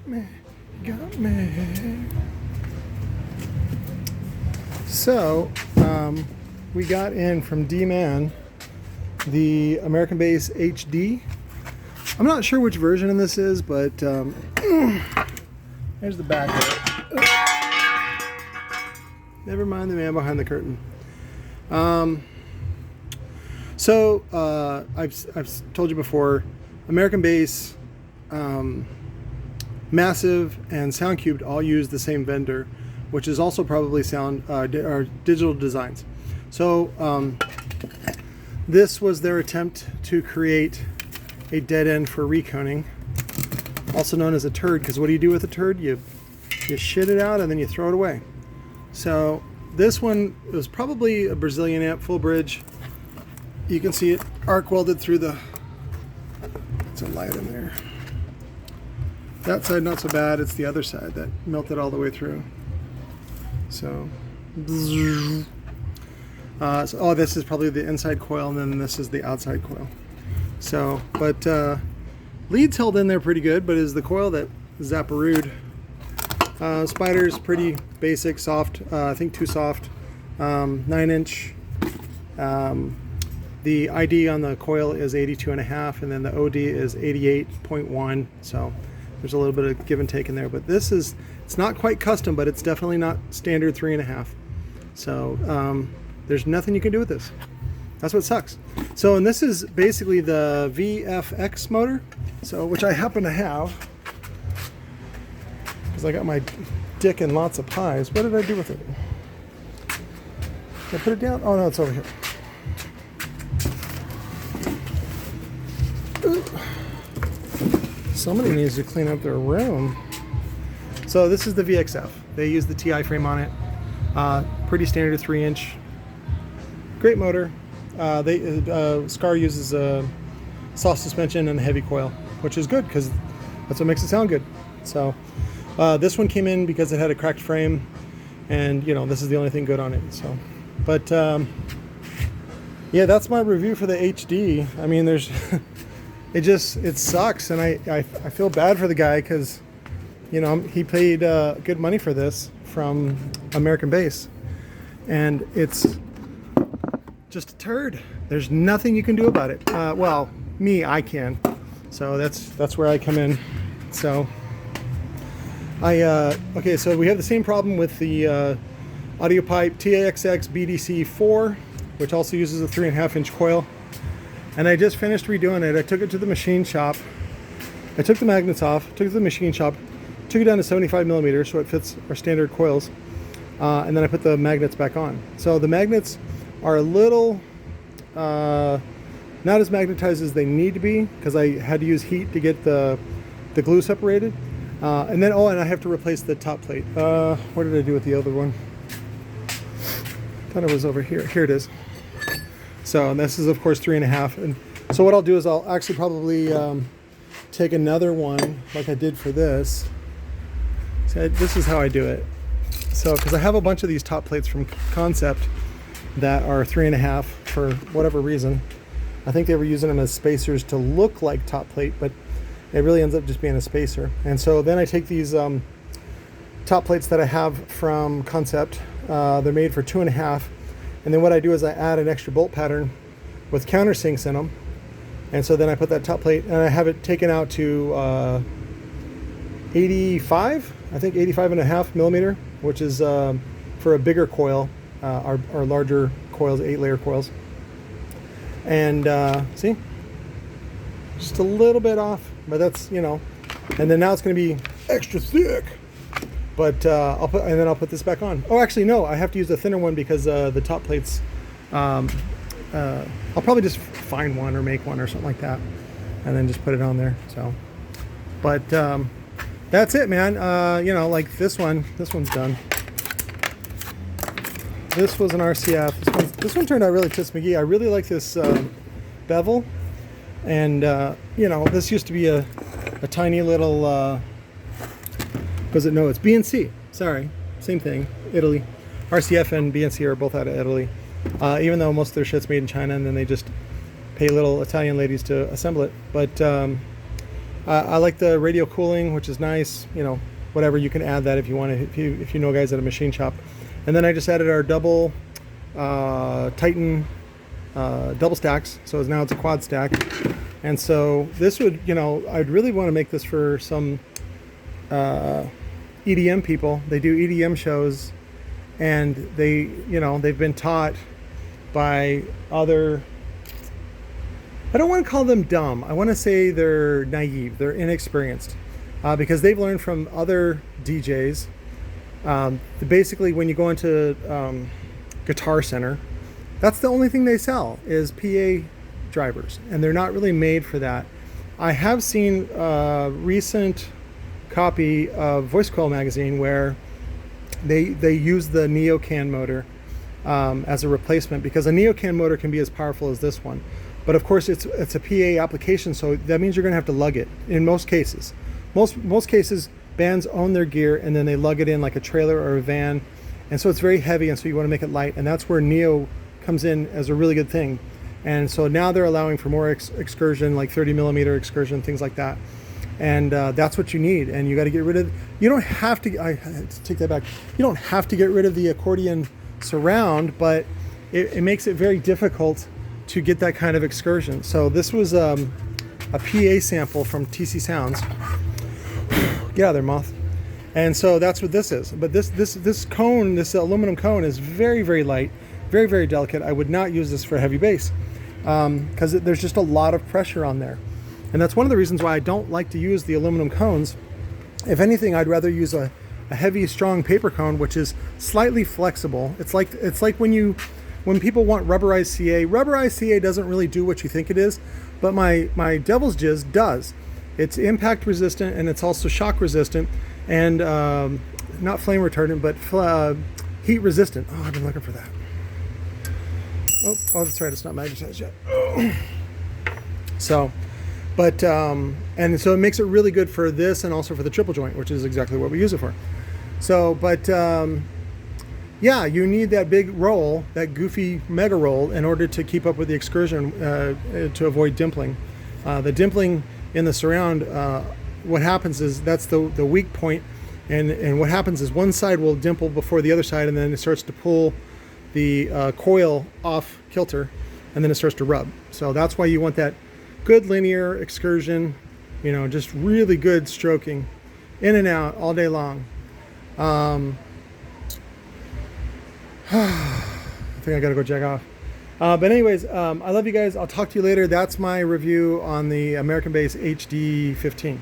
me, got me. So, we got in from D-Man the American Base HD. I'm not sure which version of this is, but there's the back of it. Never mind the man behind the curtain. I've told you before, American Base, Massive, and SoundCubed all use the same vendor, which is also probably Digital Designs. So this was their attempt to create a dead end for reconing, also known as a turd, because what do you do with a turd? You shit it out and then you throw it away. So this one was probably a Brazilian amp, full bridge. You can see it arc welded through the, it's a light in there. That side not so bad, it's the other side that melted all the way through. So, oh, this is probably the inside coil, and then this is the outside coil. So, but leads held in there pretty good, but is the coil that zapparooed. Spider's pretty basic, soft, I think too soft, 9-inch. The ID on the coil is 82.5, and then the OD is 88.1. So there's a little bit of give and take in there, but this is, it's not quite custom, but it's definitely not standard 3.5. So there's nothing you can do with this. That's what sucks. So, and this is basically the VFX motor, so which I happen to have because I got my dick in lots of pies. What did I do with it? Did I put it down? Oh no, it's over here. Somebody needs to clean up their room. So this is the VXF. They use the TI frame on it. Pretty standard 3-inch. Great motor. Skar uses a soft suspension and a heavy coil, which is good because that's what makes it sound good. So this one came in because it had a cracked frame, and you know, this is the only thing good on it. So, but yeah, that's my review for the HD. I mean, there's it sucks, and I feel bad for the guy because, you know, he paid good money for this from American Base, and it's just a turd. There's nothing you can do about it. Well, I can. So that's where I come in. So okay, so we have the same problem with the audio pipe TAXX BDC4, which also uses a 3.5-inch coil. And I just finished redoing it. I took it to the machine shop. I took the magnets off, took it to the machine shop, took it down to 75 millimeters so it fits our standard coils, and then I put the magnets back on. So the magnets are a little not as magnetized as they need to be because I had to use heat to get the glue separated. And then, and I have to replace the top plate. What did I do with the other one? Thought it was over here. Here it is. So, and this is of course 3.5. And so what I'll do is I'll actually probably take another one like I did for this. So this is how I do it. So, because I have a bunch of these top plates from Concept that are 3.5 for whatever reason. I think they were using them as spacers to look like top plate, but it really ends up just being a spacer. And so then I take these top plates that I have from Concept. They're made for 2.5. And then what I do is I add an extra bolt pattern with countersinks in them. And so then I put that top plate and I have it taken out to 85, I think 85.5 millimeter, which is for a bigger coil. Our larger coils, 8-layer coils. And see, just a little bit off, but that's, you know, and then now it's going to be extra thick. But I'll put this back on. Oh, actually, no, I have to use a thinner one because the top plates, I'll probably just find one or make one or something like that, and then just put it on there. So, but that's it, man. You know, like this one's done. This was an RCF. This one turned out really Fitz McGee. I really like this bevel, and you know, this used to be a tiny little. It's BNC. Sorry, same thing. Italy. RCF and BNC are both out of Italy. Even though most of their shit's made in China, and then they just pay little Italian ladies to assemble it. But I like the radial cooling, which is nice. You know, whatever, you can add that if you want to, if you know guys at a machine shop. And then I just added our double Titan double stacks, so now it's a quad stack. And so this would, you know, I'd really want to make this for some EDM people. They do EDM shows, and they, you know, they've been taught by other, I don't want to call them dumb, I want to say they're naive, they're inexperienced, because they've learned from other DJs. Basically, when you go into Guitar Center, that's the only thing they sell is PA drivers, and they're not really made for that. I have seen a recent copy of Voice Coil magazine where they use the Neocan motor as a replacement, because a Neocan motor can be as powerful as this one, but of course it's a PA application, so that means you're going to have to lug it in most cases. Most cases, bands own their gear and then they lug it in like a trailer or a van, and so it's very heavy, and so you want to make it light, and that's where Neo comes in as a really good thing. And so now they're allowing for more excursion, like 30 millimeter excursion, things like that. And that's what you need. And you got to get rid of, you don't have to, I take that back. You don't have to get rid of the accordion surround, but it makes it very difficult to get that kind of excursion. So this was a PA sample from TC Sounds. Get out of there, moth. And so that's what this is. But this cone, this aluminum cone, is very, very light, very, very delicate. I would not use this for heavy bass, because there's just a lot of pressure on there. And that's one of the reasons why I don't like to use the aluminum cones. If anything, I'd rather use a heavy, strong paper cone, which is slightly flexible. It's like when people want rubberized CA. Rubberized CA doesn't really do what you think it is, but my Devil's Jizz does. It's impact resistant, and it's also shock resistant, and not flame retardant, but heat resistant. Oh, I've been looking for that. Oh, that's right, it's not magnetized yet. So, but, and so it makes it really good for this and also for the triple joint, which is exactly what we use it for. So, but, yeah, you need that big roll, that goofy mega roll, in order to keep up with the excursion, to avoid dimpling. The dimpling in the surround, what happens is that's the weak point, and what happens is one side will dimple before the other side, and then it starts to pull the coil off kilter, and then it starts to rub. So that's why you want that good linear excursion, you know, just really good stroking in and out all day long. I think I gotta go jack off. But anyways, I love you guys. I'll talk to you later. That's my review on the American Bass HD 15.